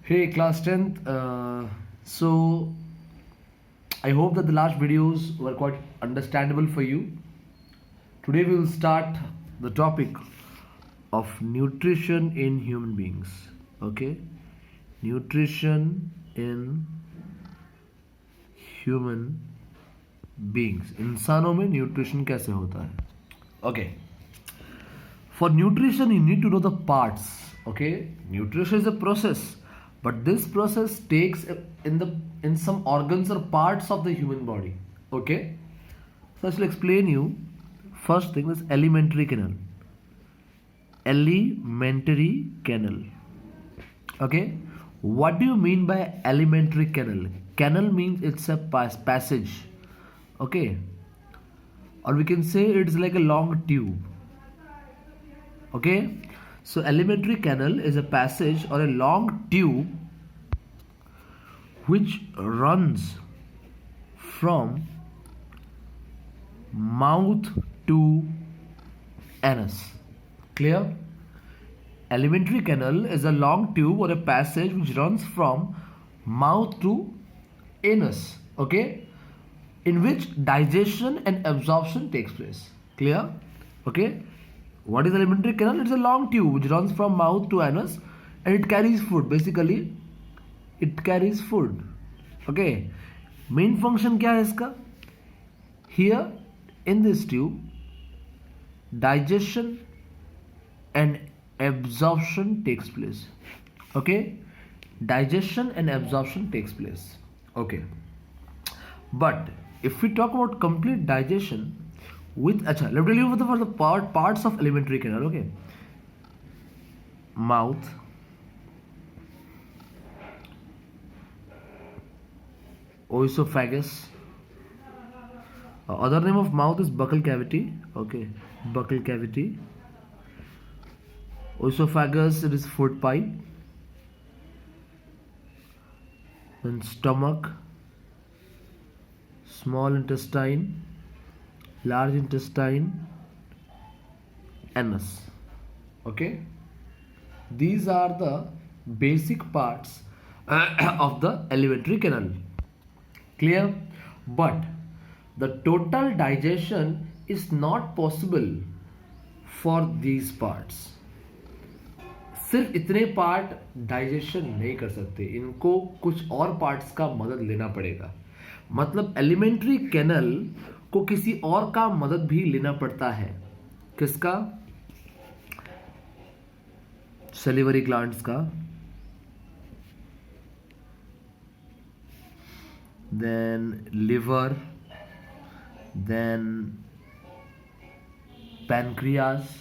Hey, class 10th. So, I hope that the last videos were quite understandable for you. Today, we will start the topic of nutrition in human beings. Okay? Nutrition in human beings. इंसानों में nutrition कैसे होता है? Okay. For nutrition, you need to know the parts. Okay, nutrition is a process, but this process takes in some organs or parts of the human body. Okay, so I shall explain you. First thing is alimentary canal. Alimentary canal. Okay, what do you mean by alimentary canal? Canal means it's a passage. Okay, or we can say it's like a long tube. Okay, so alimentary canal is a passage or a long tube which runs from mouth to anus. Clear? Alimentary canal is a long tube or a passage which runs from mouth to anus. Okay, in which digestion and absorption takes place. Clear? Okay. What is alimentary canal? It's a long tube which runs from mouth to anus and it carries food. Basically, it carries food. Okay. Main function क्या है इसका? Here in this tube, digestion and absorption takes place. Okay. Digestion and absorption takes place. Okay. But if we talk about complete digestion, let me tell you for the parts of alimentary canal. Okay, mouth, oesophagus. Other name of mouth is buccal cavity. Okay, buccal cavity. Oesophagus, it is food pipe. Then stomach, small intestine, large intestine, anus. Okay, these are the basic parts of the alimentary canal. Clear? But the total digestion is not possible for these parts. सिर्फ इतने part digestion नहीं कर सकते, इनको कुछ और parts का मदद लेना पड़ेगा. मतलब एलिमेंट्री कैनल को किसी और का मदद भी लेना पड़ता है. किसका? सलिवरी ग्लैंड्स का, देन लिवर, देन पैनक्रियास,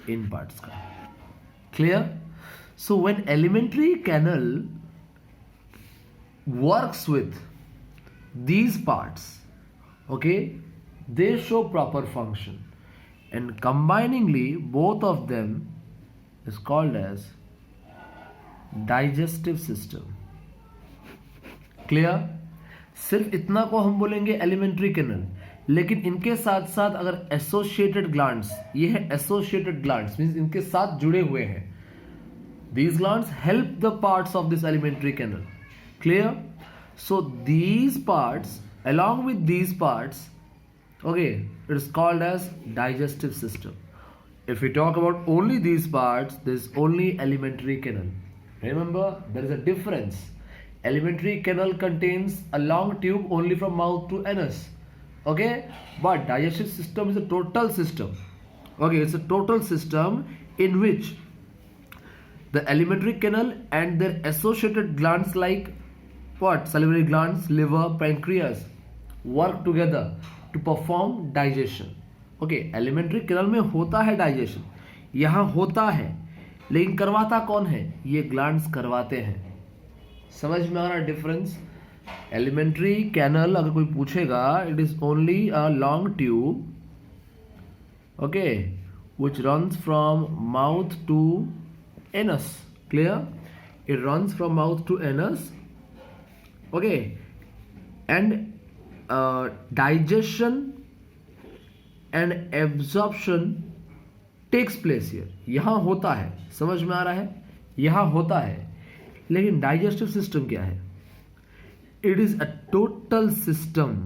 इन पार्ट्स का. Clear? So when alimentary canal works with these parts, okay, they show proper function, and combiningly both of them is called as digestive system. Clear? सिर्फ इतना को हम बोलेंगे alimentary canal, लेकिन इनके साथ साथ अगर एसोसिएटेड ग्लैंड्स, ये है एसोसिएटेड ग्लैंड्स मींस इनके साथ जुड़े हुए हैं. These glands help the parts of this alimentary canal. Clear? So these parts along with these parts, okay, it is called as digestive system. If we talk about only these parts, there is only alimentary canal. Remember, there is a difference. Alimentary canal contains a long tube only from mouth to anus. Okay, but digestive system is a total system. Okay, it's a total system in which the alimentary canal and their associated glands like what? Salivary glands, liver, pancreas work together to perform digestion. Okay, alimentary canal में होता है digestion, यहाँ होता है, लेकिन करवाता कौन है? ये glands करवाते हैं. समझ में आ रहा है डिफरेंस? Alimentary canal अगर कोई पूछेगा, it is only a long tube, okay, which runs from mouth to anus. Clear? It runs from mouth to anus. Okay, and digestion and absorption takes place here. यहाँ होता है, समझ में आ रहा है? यहाँ होता है, लेकिन डाइजेस्टिव सिस्टम क्या है? It is a total system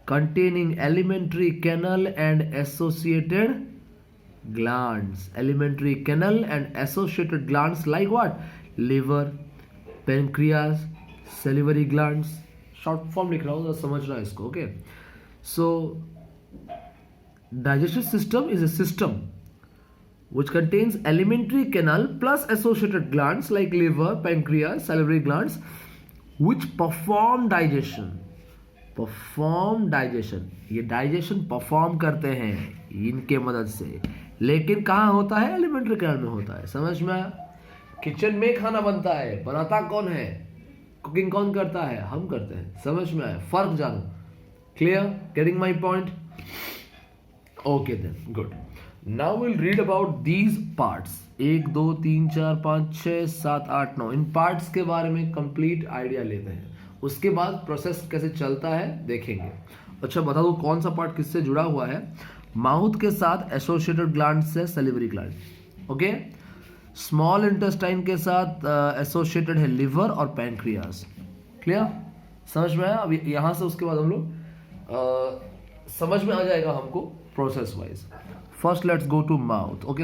containing alimentary canal and associated glands. Alimentary canal and associated glands like what? Liver, pancreas, salivary glands. Short form लिख रहा हूँ, समझना इसको. Okay, so digestive system is a system which contains alimentary canal plus associated glands like liver, pancreas, salivary glands which perform digestion. ये digestion perform करते हैं इनके मदद से, लेकिन कहाँ होता है? एलिमेंट्री कैनाल में होता है. समझ में आया? किचन में खाना बनता है, बनाता कौन है? कुकिंग कौन करता है? हम करते हैं. समझ में आया? फर्क जानो. Clear? Getting my point? Okay then, good. Now will read about these parts. 1 2 3 4 5 6 7 8 9 इन पार्ट्स के बारे में कंप्लीट आइडिया लेते हैं. उसके बाद प्रोसेस कैसे चलता है देखेंगे. अच्छा, बता दो कौन सा पार्ट किससे जुड़ा हुआ है? माउथ के साथ एसोसिएटेड ग्लैंड से salivary gland. Okay, small intestine के साथ एसोसिएटेड है लिवर और पैंक्रियास. क्लियर? समझ में आया? अब यहाँ से उसके बाद हम लोग समझ में आ जाएगा हमको process wise. First let's go to mouth. Okay,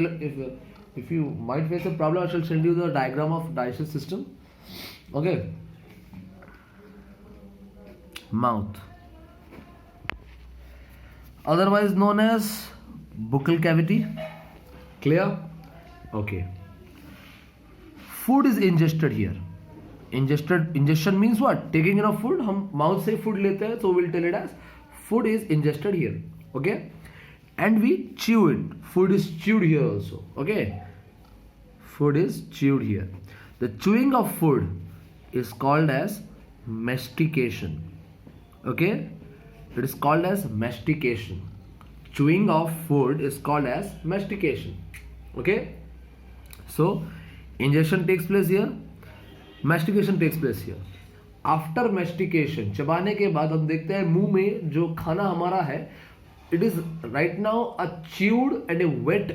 if you might face a problem, I shall send you the diagram of digestive system. Okay, mouth, otherwise known as buccal cavity. Clear? Okay, food is ingested here. Ingestion means what? Taking enough food. हम mouth से food लेते हैं, so we'll tell it as food is ingested here. Okay, and we chew it. Food is chewed here also. Okay, food is chewed here. The chewing of food is called as mastication. Okay, it is called as mastication. Chewing of food is called as mastication. Okay, so ingestion takes place here, mastication takes place here. After mastication, चबाने के बाद हम देखते हैं मुंह में जो खाना हमारा है, it is right now a chewed and a wet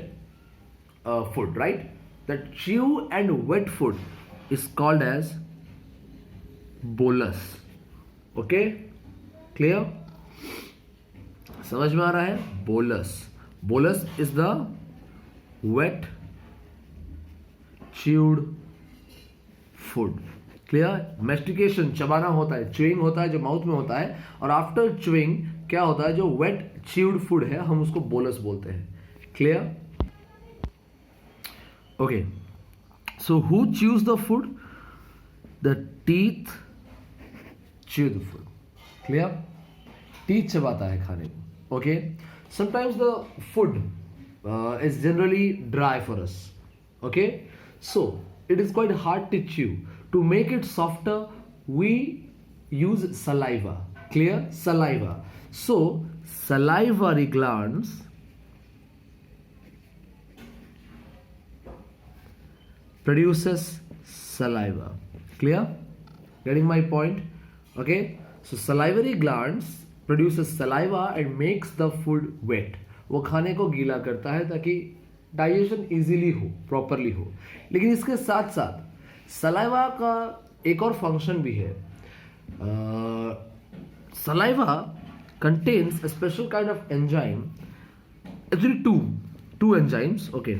food, right? That chewed and wet food is called as bolus. Okay, clear? समझ में आ रहा है? bolus. Bolus is the wet chewed food. Clear? Mastication चबाना होता है, chewing होता है जो माउथ में होता है, और आफ्टर च्यूइंग क्या होता है? जो वेट च्यूड फूड है हम उसको बोलस बोलते हैं. Clear? Okay, so who chews the food? The teeth chew the food. Clear? Teeth चबाता है खाने को. Okay, sometimes the food is generally dry for us. Okay, so it is quite hard to chew. To make it softer, we use saliva. Clear? Saliva. So, salivary glands produces saliva. Clear? Getting my point? Okay? So, salivary glands produces saliva and makes the food wet. वो खाने को गीला करता है ताकि digestion easily हो, properly हो. लेकिन इसके साथ साथ सलाइवा का एक और फंक्शन भी है. Saliva contains a special kind of enzyme. Actually two enzymes. Okay,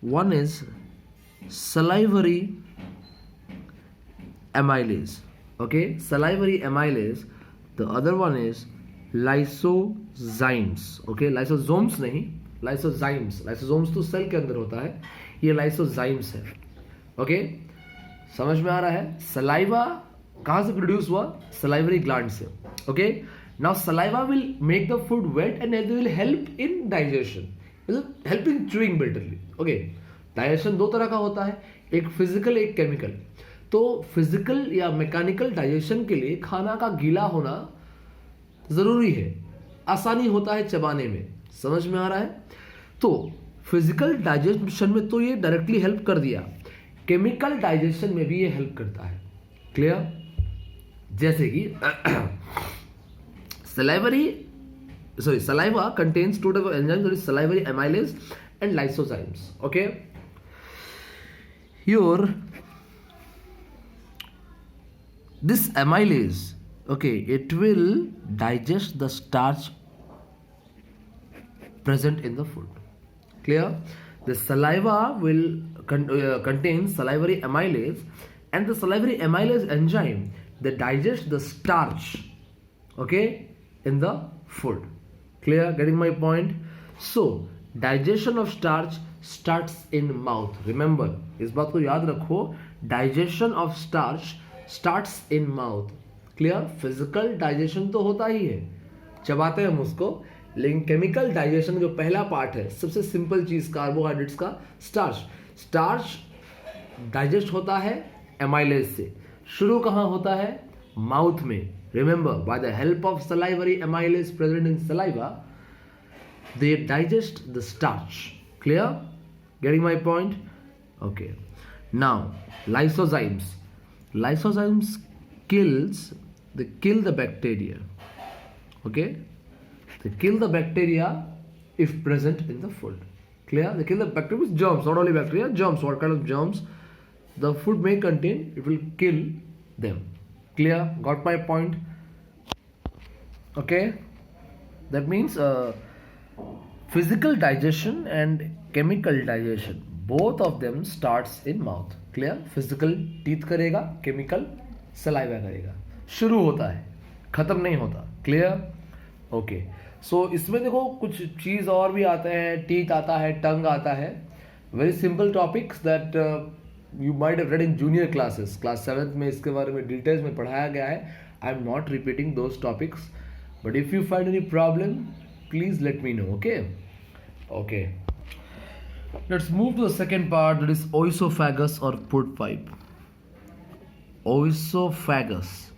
one is salivary amylase. Okay, salivary amylase. The other one is lysozymes. Okay, lysosomes नहीं, lysozymes. lysosomes तो सेल के अंदर होता है, ये lysozymes है. ओके, समझ में आ रहा है? सलाइवा कहाँ से प्रोड्यूस हुआ? सलाइवरी ग्लैंड से. Okay, now saliva will make the food wet and it will help in digestion, help in chewing betterly. Okay, digestion दो तरह का होता है, एक फिजिकल एक केमिकल. तो फिजिकल या मैकेनिकल डाइजेशन के लिए खाना का गीला होना जरूरी है, आसानी होता है चबाने में. समझ में आ रहा है? तो फिजिकल डाइजेशन में तो ये डायरेक्टली हेल्प कर दिया, केमिकल डाइजेशन में भी ये हेल्प करता है. क्लियर? जैसे कि saliva contains two types of enzymes, that is salivary amylase and lysozymes. Okay, here this amylase, okay, it will digest the starch present in the food. Clear? The saliva will contain salivary amylase, and the salivary amylase enzyme that digest the starch, okay, in the food. Clear? Getting my point? So digestion of starch starts in mouth. Remember, इस बात को याद रखो, digestion of starch starts in mouth. Clear? Physical digestion तो होता ही है, चबाते हैं हम उसको, लेकिन केमिकल डाइजेशन जो पहला पार्ट है, सबसे सिंपल चीज कार्बोहाइड्रेट्स का, स्टार्च डाइजेस्ट होता है एमाइलेज से. शुरू कहाँ होता है? माउथ में. Remember, by the help of salivary amylase present in saliva, they digest the starch. Clear? Getting my point? Okay. Now lysozymes kill the bacteria. Okay, they kill the bacteria if present in the food. Clear? They kill the bacteria with germs, not only bacteria, germs. What kind of germs the food may contain, it will kill them. Clear? Got my point? Okay, that means physical digestion and chemical digestion, both of them starts in mouth. Clear? Physical teeth करेगा, chemical saliva करेगा. शुरू होता है, खत्म नहीं होता. Clear? Okay. So इसमें देखो कुछ चीज़ और भी आते हैं, teeth आता है, tongue आता है. Very simple topics that you might have read in junior classes. Class 7th में इसके बारे में details में पढ़ाया गया है. I am not repeating those topics. But if you find any problem, please let me know. Okay. Let's move to the second part, that is oesophagus or food pipe. Oesophagus,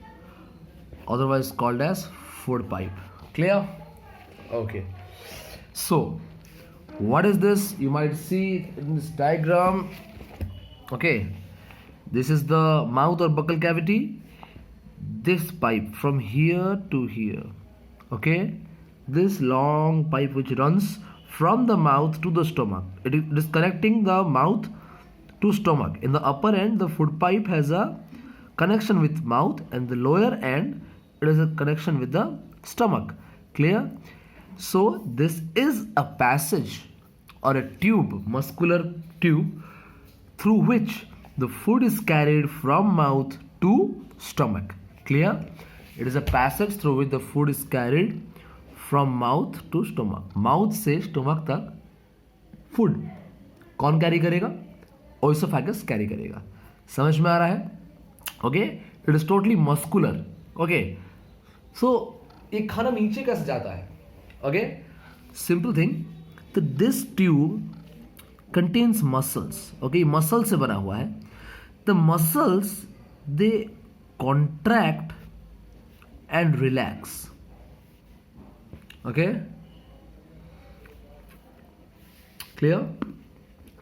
otherwise called as food pipe. Clear? Okay. So what is this? You might see in this diagram. Okay, this is the mouth or buccal cavity. This pipe from here to here. Okay, this long pipe which runs from the mouth to the stomach. It is connecting the mouth to stomach. In the upper end, the food pipe has a connection with mouth, and the lower end, it has a connection with the stomach. Clear? So this is a passage or a tube, muscular tube, through which the food is carried from mouth to stomach. Clear? It is a passage through which the food is carried from mouth to stomach. Mouth से stomach तक food कौन carry करेगा? Oesophagus carry करेगा. समझ में आ रहा है? Okay, it is totally muscular. Okay, so ये खाना नीचे कैसे जाता है? ओके, सिंपल थिंग, तो this tube contains muscles. Okay, muscle से बना हुआ है. The muscles they contract and relax. Okay, clear?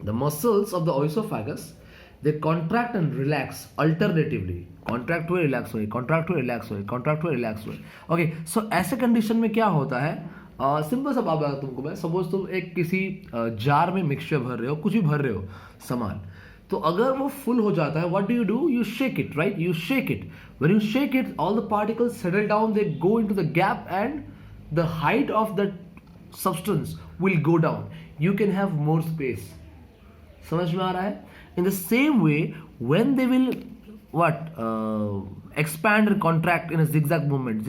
The muscles of the oesophagus, they contract and relax alternatively. Contract हुए, relax हुए, contract हुए, relax हुए, contract हुए, relax हुए. Okay, so ऐसे कंडीशन में क्या होता है? सिंपल सा बात बताता तुमको मैं. सपोज तुम एक किसी जार में मिक्सचर भर रहे हो, कुछ भी भर रहे हो सामान, तो अगर वो फुल हो जाता है, what do? You shake it, right? You shake it. When you shake it, all the particles settle down, they go into the gap, and the height of the substance will go down. You can have more space. समझ में आ रहा है? In the same way, when they will expand and contract in a zigzag movement,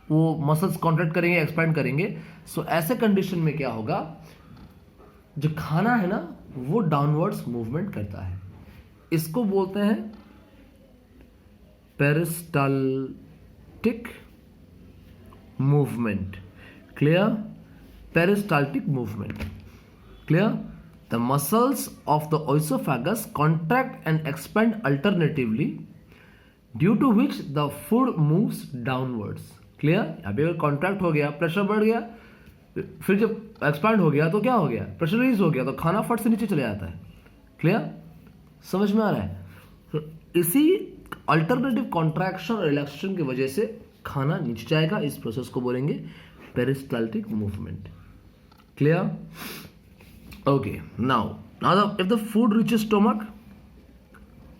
वो muscles contract करेंगे, expand करेंगे. So ऐसे condition में क्या होगा? जो खाना है ना, वो downwards movement करता है. इसको बोलते हैं peristaltic movement. Clear? Peristaltic movement. Clear? The muscles of the oesophagus contract and expand alternatively, due to which the food moves downwards. Clear? अभी अगर contract हो गया, प्रेशर बढ़ गया, फिर जब expand हो गया तो क्या हो गया? प्रेशर रिलीज हो गया, तो खाना फट से नीचे चले जाता है. Clear? समझ में आ रहा है? तो इसी अल्टरनेटिव कॉन्ट्रैक्शन और रिलैक्सेशन की वजह से खाना नीचे जाएगा. इस प्रोसेस को बोलेंगे peristaltic movement. Clear? Okay, now if the food reaches stomach,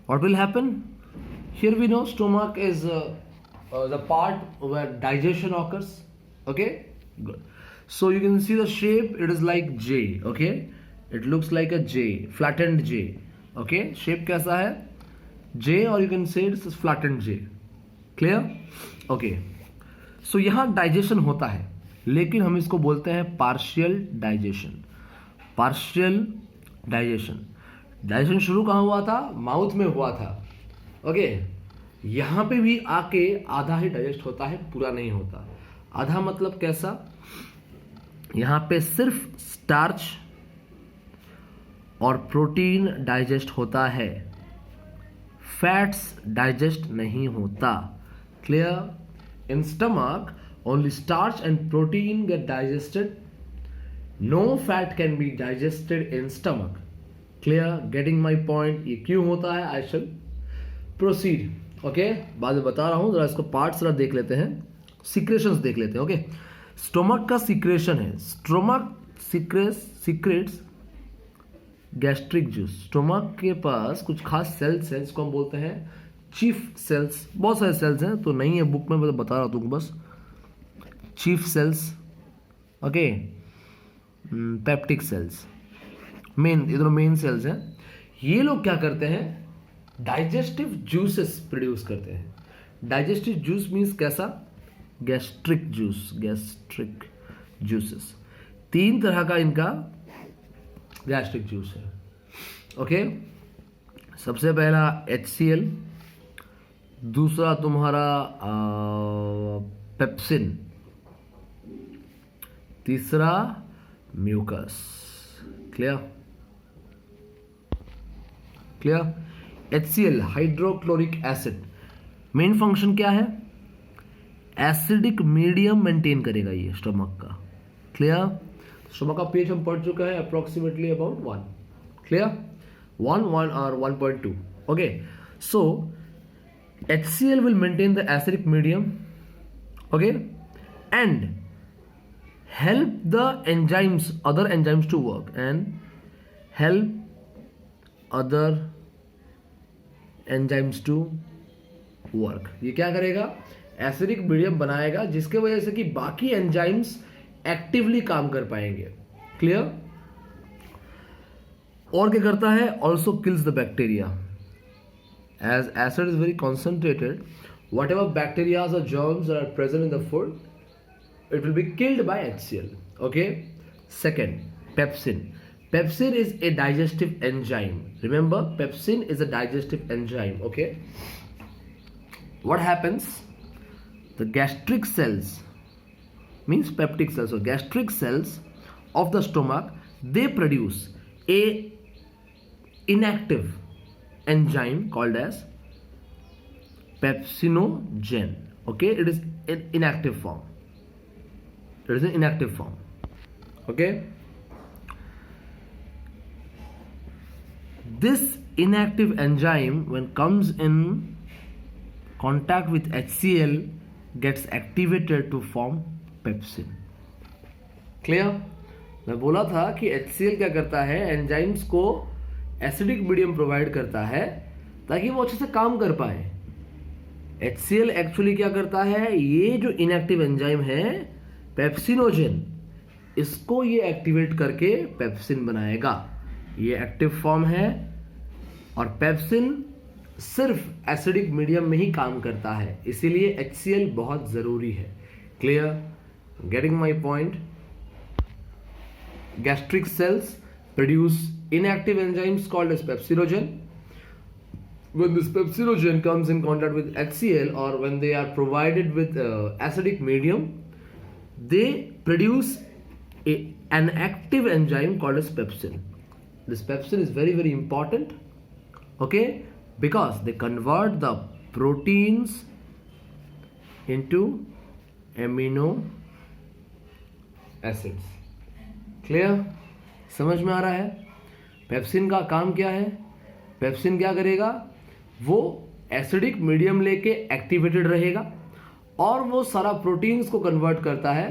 what will happen? Here we know stomach is the part where digestion occurs. Okay, good. So you can see the shape, it is like J. Okay, it looks like a J, flattened J. Okay, shape कैसा है? J, or you can say it's flattened J. Clear? Okay. So यहाँ digestion होता है, लेकिन हम इसको बोलते हैं partial digestion. Partial digestion. Digestion शुरू कहाँ हुआ था? माउथ में हुआ था. ओके, यहाँ पे भी आके आधा ही डाइजेस्ट होता है, पूरा नहीं होता. आधा मतलब कैसा? यहाँ पे सिर्फ स्टार्च और प्रोटीन डाइजेस्ट होता है, फैट्स डाइजेस्ट नहीं होता. Clear? In stomach only starch and protein get digested. No fat can be digested in stomach. Clear? Getting my point? ये क्यों होता है? आई शैल प्रोसीड. ओके, बाद में बता रहा हूं. जरा इसको पार्ट्स जरा देख लेते हैं, सीक्रेशंस देख लेते हैं. ओके, स्टोमक का सीक्रेशन है. Stomach secrets gastric juice. Stomach के पास कुछ खास सेल्स हैं जिसको हम बोलते हैं चीफ सेल्स. बहुत सारे सेल्स हैं, तो नहीं है बुक में, मैं बता रहा हूं तुमको बस. Chief cells, okay, peptic cells, main, ये दोनों मेन सेल्स हैं. ये लोग क्या करते हैं? डाइजेस्टिव जूसेस प्रोड्यूस करते हैं. डाइजेस्टिव जूस मीन्स कैसा? Gastric juice. गैस्ट्रिक जूसेस 3 तरह का इनका गैस्ट्रिक जूस है. ओके, सबसे पहला HCl, दूसरा तुम्हारा पेप्सिन, तीसरा mucus. Clear? Clear? HCl hydrochloric acid. Main function क्या है? एसिडिक मीडियम मेंटेन करेगा ये स्टमक का. क्लियर? स्टमक का pH हम पढ़ चुका है, approximately about 1. Clear? 1 or 1.2. Okay, so HCl will maintain the acidic medium, okay, and help the enzymes, other enzymes to work, and help other enzymes to work. ये क्या करेगा? Acidic medium बनाएगा, जिसके वजह से कि बाकी एंजाइम्स एक्टिवली काम कर पाएंगे. क्लियर? और क्या करता है? Also kills the bacteria. As acid is very concentrated, whatever bacterias और germs are present in the food, it will be killed by HCl. Okay. Second, pepsin. Pepsin is a digestive enzyme. Remember, pepsin is a digestive enzyme. Okay. What happens? The gastric cells, means peptic cells, so gastric cells of the stomach, they produce a inactive enzyme called as pepsinogen. Okay, it is in inactive form. It is an inactive form. Okay. This inactive enzyme, when comes in contact with HCl, gets activated to form pepsin. Clear? मैं बोला था कि HCl क्या करता है? Enzymes को acidic medium provide करता है ताकि वो अच्छे से काम कर पाए. HCl एक्चुअली क्या करता है? ये जो इनएक्टिव एंजाइम है पेप्सिनोजेन, इसको ये एक्टिवेट करके पेप्सिन बनाएगा. ये एक्टिव फॉर्म है और पेप्सिन सिर्फ एसिडिक मीडियम में ही काम करता है, इसीलिए HCl बहुत जरूरी है. Clear? Getting my point? Gastric sales produce inactive enzymes called as pepsinogen. When this pepsinogen comes in contact with HCl, or when they are provided with acidic medium, they produce an active enzyme called as pepsin. This pepsin is very, very important, okay, because they convert the proteins into amino acids. Clear? समझ में आ रहा है? Pepsin का काम क्या है? Pepsin क्या करेगा? वो एसिडिक मीडियम लेके एक्टिवेटेड रहेगा और वो सारा प्रोटीन्स को कन्वर्ट करता है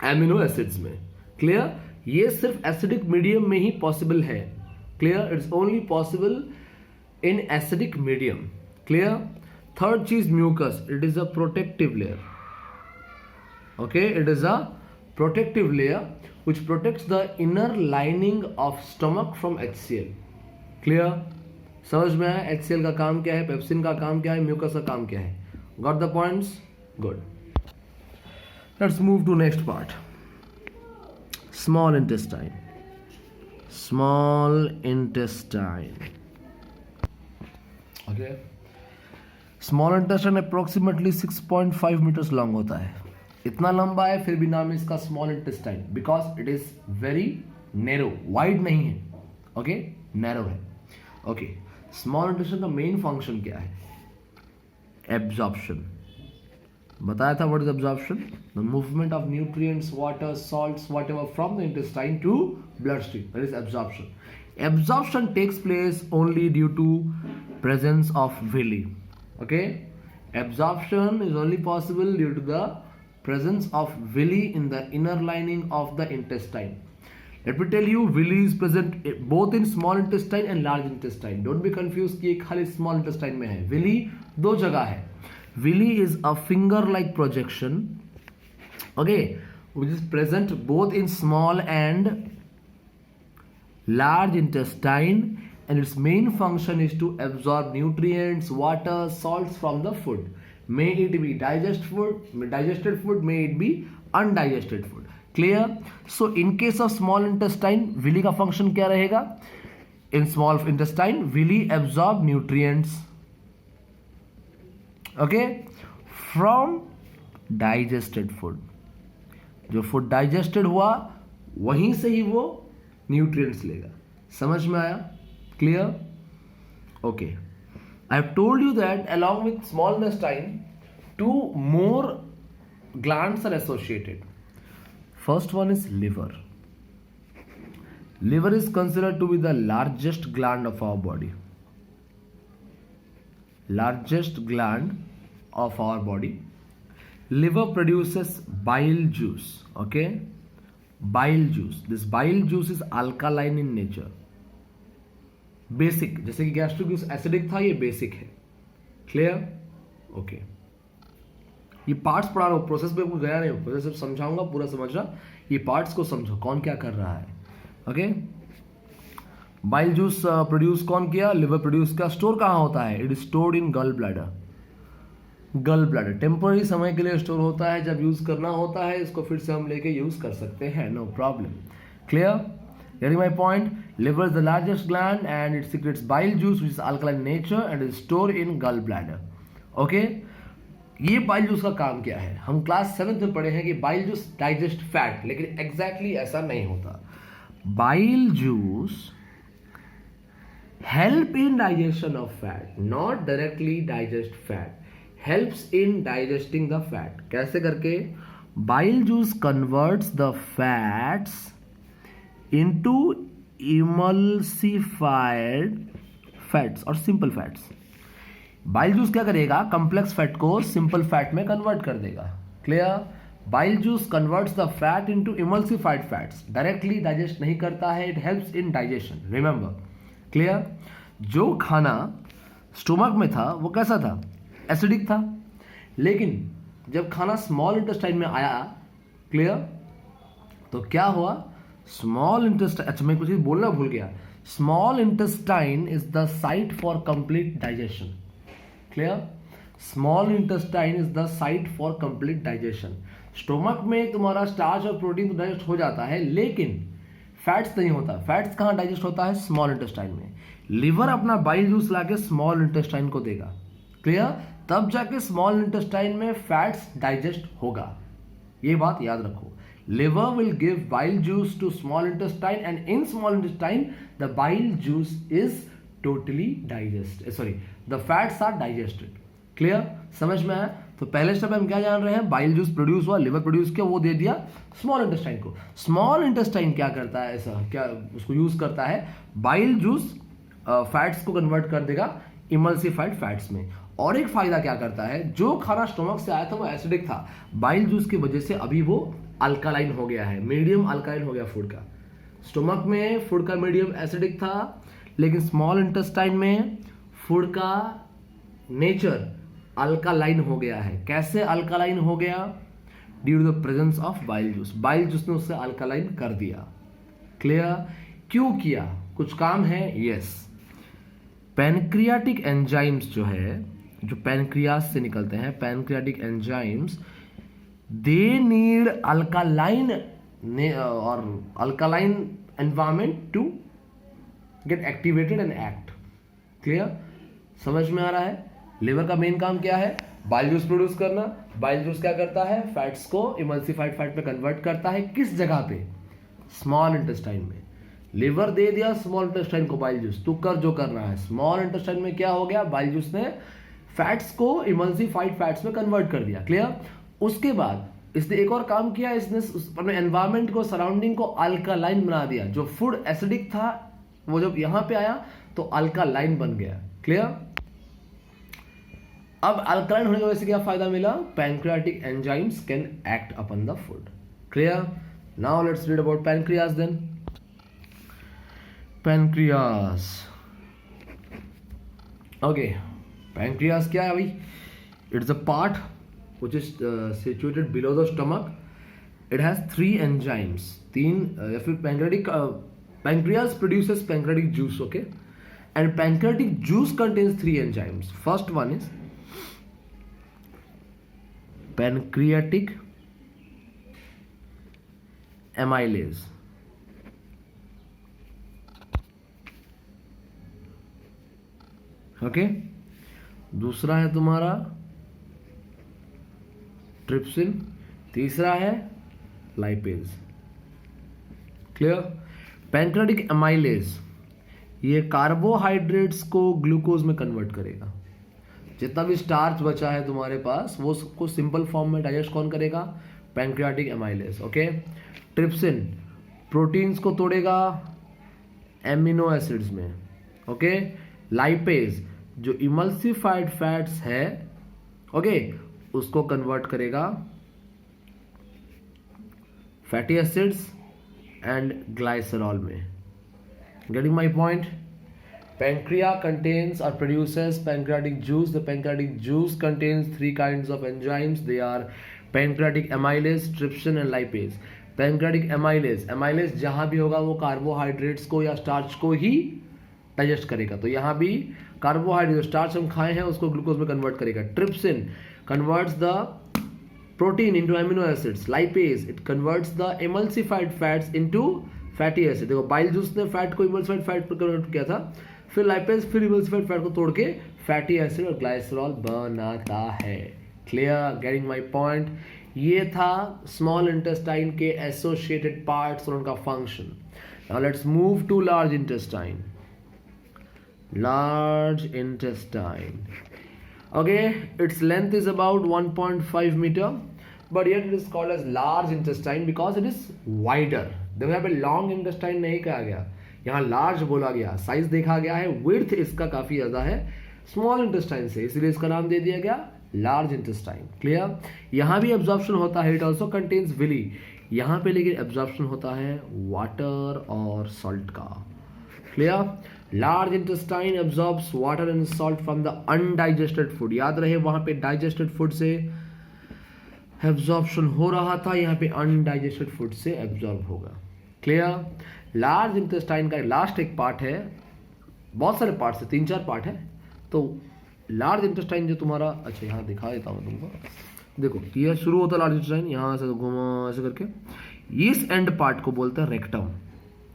एमिनो एसिड्स में. क्लियर? ये सिर्फ एसिडिक मीडियम में ही पॉसिबल है. Clear? It's only possible in acidic medium. Clear. Third चीज mucus, it is a protective layer. Okay, it is a protective layer which protects the inner lining of stomach from HCl. Clear. समझ में आया HCl का काम क्या है, pepsin का काम क्या है, म्यूकस का काम क्या है. Got the points. Good. Let's move to next part. Small intestine. Small intestine. Okay. Small intestine approximately 6.5 metres long होता है. इतना लंबा है फिर भी नाम है इसका small intestine because it is very narrow. Wide नहीं है. ओके, नैरो है. ओके, स्मॉल इंटेस्टाइन का मेन फंक्शन क्या है? एब्जॉर्प्शन. बताया था what is absorption? The movement of nutrients, water, salts, whatever from the intestine to blood stream. That is absorption. Absorption takes place only due to presence of villi. Okay, absorption is only possible due to the presence of villi in the inner lining of the intestine. Let me tell you, villi is present both in small intestine and large intestine. Don't be confused कि खाली small intestine में है. villi दो जगह है. villi is a finger-like projection, okay, which is present both in small and large intestine, and its main function is to absorb nutrients, water, salts from the food. May it be digested food, may it be undigested food. Clear? So in case of small intestine, villi का function क्या रहेगा? In small intestine, villi absorb nutrients, okay, from digested food. जो food digested हुआ वहीं से ही वो nutrients लेगा. समझ में आया? Clear? Okay. I have told you that along with small intestine, two more glands are associated. First one is liver. Liver is considered to be the largest gland of our body. Largest gland of our body. Liver produces bile juice. Okay? Bile juice. This bile juice is alkaline in nature. Basic, जैसे कि gastric juice acidic था, ये basic है. Clear. Okay, ये parts पढ़ा रहा हूँ, process पे कुछ गया नहीं, प्रोसेस सिर्फ समझाऊंगा, पूरा समझना. ये पार्ट्स को समझो कौन क्या कर रहा है. ओके, बाइल जूस प्रोड्यूस कौन किया? लिवर प्रोड्यूस किया. स्टोर कहाँ होता है? इट इज स्टोर्ड इन गल ब्लैडर. गल ब्लैडर टेम्पररी समय के लिए स्टोर होता है. जब यूज करना होता है इसको फिर से हम लेके यूज कर सकते हैं, no problem. Clear. Getting my point? Liver is the largest gland and it secretes bile juice which is alkaline in nature and is stored in gallbladder. Okay? ये बाइल जूस का काम क्या है? हम क्लास 7th में पढ़े हैं कि बाइल जूस डाइजेस्ट फैट, लेकिन एग्जैक्टली ऐसा नहीं होता. Bile juice help in digestion of fat, not directly digest fat. Helps in digesting the fat. कैसे करके? Bile juice converts the fats into emulsified fats और simple fats. बाइल जूस क्या करेगा? Complex fat को simple fat में convert कर देगा. Clear. Bile juice converts the fat into emulsified fats. Directly digest नहीं करता है, it helps in digestion. Remember. Clear. जो खाना स्टोमक में था वो कैसा था? एसिडिक था. लेकिन जब खाना स्मॉल इंटेस्टाइन में आया, क्लियर, तो क्या हुआ? स्मॉल इंटेस्टाइन, अच्छा मैं कुछ बोलना भूल गया. Small intestine is the site for complete digestion. Clear. Small intestine is the site for complete digestion. Stomach में तुम्हारा स्टार्च और प्रोटीन तो डाइजेस्ट हो जाता है, लेकिन फैट्स नहीं होता. फैट्स कहाँ डाइजेस्ट होता है? स्मॉल इंटेस्टाइन में. लिवर अपना बाइल जूस लाके स्मॉल इंटेस्टाइन को देगा. क्लियर. तब जाके स्मॉल इंटेस्टाइन में फैट्स डाइजेस्ट होगा. ये बात याद रखो. Liver will give bile juice to small intestine, and in small intestine the bile juice is totally the fats are digested. Clear? समझ में आया? तो पहले स्टेप में हम क्या जान रहे हैं? बाइल जूस प्रोड्यूस हुआ, लिवर प्रोड्यूस किया, वो दे दिया स्मॉल इंटेस्टाइन को. स्मॉल इंटेस्टाइन क्या करता है? ऐसा क्या उसको यूज करता है? बाइल जूस फैट्स को कन्वर्ट कर देगा इमल्सिफाइड फैट्स में. और एक फायदा क्या करता है? जो खाना स्टोमक से आया था वो एसिडिक था, बाइल जूस की वजह से अभी वो अल्कालाइन हो गया है, मीडियम अल्कालाइन हो गया फूड का. स्टोमक में फूड का मीडियम एसिडिक था, लेकिन स्मॉल इंटेस्टाइन में फूड का नेचर अल्कालाइन हो गया है। कैसे अल्कालाइन हो गया? Due to the presence of bile juice. Bile juice ने उससे अल्कालाइन कर दिया। क्लियर? क्यों किया? कुछ काम है? यस। पैनक्रियाटिक एंजाइम्स जो है, जो पैनक्रियास से निकलते हैं, pancreatic enzymes, they need alkaline और alkaline environment to get activated and act. Clear? समझ में आ रहा है? लिवर का मेन काम क्या है? बाइल जूस प्रोड्यूस करना। बाइल जूस क्या करता है? फैट्स को इमल्सिफाइड फैट में कन्वर्ट करता है। किस जगह पे? स्मॉल इंटेस्टाइन में। लिवर दे दिया स्मॉल इंटेस्टाइन को बाइल जूस, तू कर जो करना है। स्मॉल इंटेस्टाइन में क्या हो गया? बाइल जूस ने फैट्स को इमल्सिफाइड फैट्स में कन्वर्ट कर दिया। क्लियर? उसके बाद इसने एक और काम किया, इसने अपने एनवायरमेंट को, सराउंडिंग को अल्कालाइन बना दिया। जो फूड एसिडिक था वो जब यहां पे आया तो अल्कालाइन बन गया। क्लियर? अब अल्कालाइन होने की वजह से क्या फायदा मिला? Pancreatic enzymes can act upon the food. Clear? Now let's read about pancreas then. Pancreas, okay, pancreas क्या है भाई? It's a part which is situated below the stomach. It has 3 enzymes. या फिर pancreas produces pancreatic juice, okay? And pancreatic juice contains 3 enzymes. First one is pancreatic amylase. Okay? दूसरा है तुम्हारा trypsin, तीसरा है लाइपेज। क्लियर? पैनक्रियाटिक एमाइलेज ये carbohydrates को glucose में कन्वर्ट करेगा। जितना भी स्टार्च बचा है तुम्हारे पास वो सबको सिंपल फॉर्म में डाइजेस्ट कौन करेगा? Pancreatic amylase. Okay? Trypsin proteins को तोड़ेगा एमिनो एसिड्स में। ओके? लाइपेज जो इमल्सिफाइड फैट्स है, ओके, उसको कन्वर्ट करेगा फैटी एसिड्स एंड ग्लाइसरॉल में। Getting my point? Pancreas contains or produces pancreatic juice. The pancreatic juice contains 3 kinds of enzymes. They are pancreatic amylase, trypsin and lipase. Pancreatic amylase जहां भी होगा वो carbohydrates को या starch को ही digest करेगा। तो यहाँ भी कार्बोहाइड्रेट स्टार्च हम खाए हैं उसको ग्लूकोज में कन्वर्ट करेगा। Trypsin converts the protein into amino acids. Lipase it converts the emulsified fats into fatty acid. देखो बाइल जूस ने फैट को इमल्सिफाइड फैट पर कन्वर्ट किया था, फिर लाइपेज फिर इमल्सिफाइड फैट को तोड़ के फैटी एसिड और ग्लाइसरॉल बनाता है। क्लियर? Getting my point? ये था स्मॉल इंटेस्टाइन के एसोसिएटेड पार्ट्स और उनका फंक्शन। Now let's move to large intestine. Large intestine. Okay, its length is about 1.5 meter, but yet it is called as large intestine because it is wider. देखो यहाँ पे long intestine नहीं कहा गया, यहाँ large बोला गया, size देखा गया है, width इसका काफी ज्यादा है small intestine से, इसलिए इसका नाम दे दिया गया large intestine. Clear? यहाँ भी absorption होता है, it also contains villi. यहाँ पे लेकिन absorption होता है water और salt का. Clear? Large intestine absorbs water and salt from the undigested food. याद रहे वहां पे digested food से absorption हो रहा था, यहाँ पे undigested food से absorb होगा. Clear? Large intestine का लास्ट एक पार्ट है, बहुत सारे पार्ट है, 3-4 पार्ट है. तो लार्ज इंटेस्टाइन जो तुम्हारा, अच्छा यहाँ दिखा देता हूँ तुमको. देखो ये शुरू होता है लार्ज इंटेस्टाइन, यहाँ से घुमा ऐसे करके, इस एंड पार्ट को बोलते हैं रेक्टम.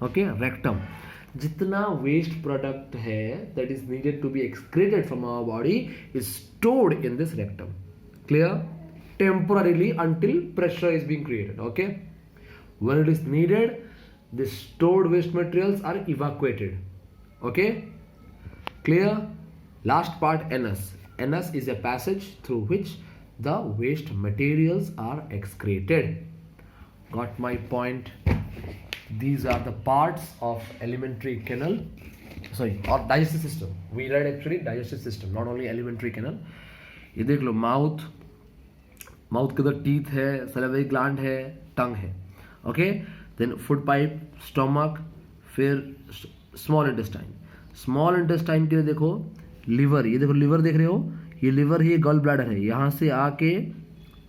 Okay, rectum. जितना वेस्ट प्रोडक्ट है that is needed to be excreted from our body is stored in this rectum. Clear? Temporarily until pressure is being created. Okay, when it is needed the stored waste materials are evacuated. Okay, clear? Last part, anus. Anus is a passage through which the waste materials are excreted. Got my point? These are the parts of alimentary canal, sorry, or digestive system. We read actually digestive system, not only alimentary canal. ये देख लो, mouth, mouth के अंदर teeth है, salivary gland है, tongue है. Okay, then food pipe, stomach, फिर small intestine. Small intestine के लिए देखो लिवर, ये देखो लिवर देख रहे हो, ये लिवर है, ये गॉल ब्लैडर है, यहाँ से आके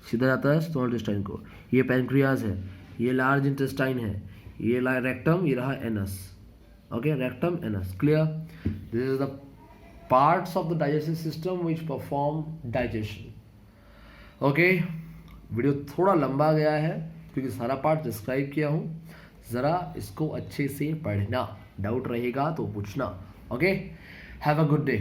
सीधा जाता है स्मॉल इंटेस्टाइन को। ये पैंक्रियाज है, ये लार्ज इंटेस्टाइन है, ये रेक्टम, ये रहा anus. Okay, rectum anus, clear. This is the parts of the digestive system which perform digestion. Okay, video थोड़ा लंबा गया है क्योंकि सारा पार्ट डिस्क्राइब किया हूँ। ज़रा इसको अच्छे से पढ़ना, डाउट रहेगा तो पूछना। Okay, have a good day.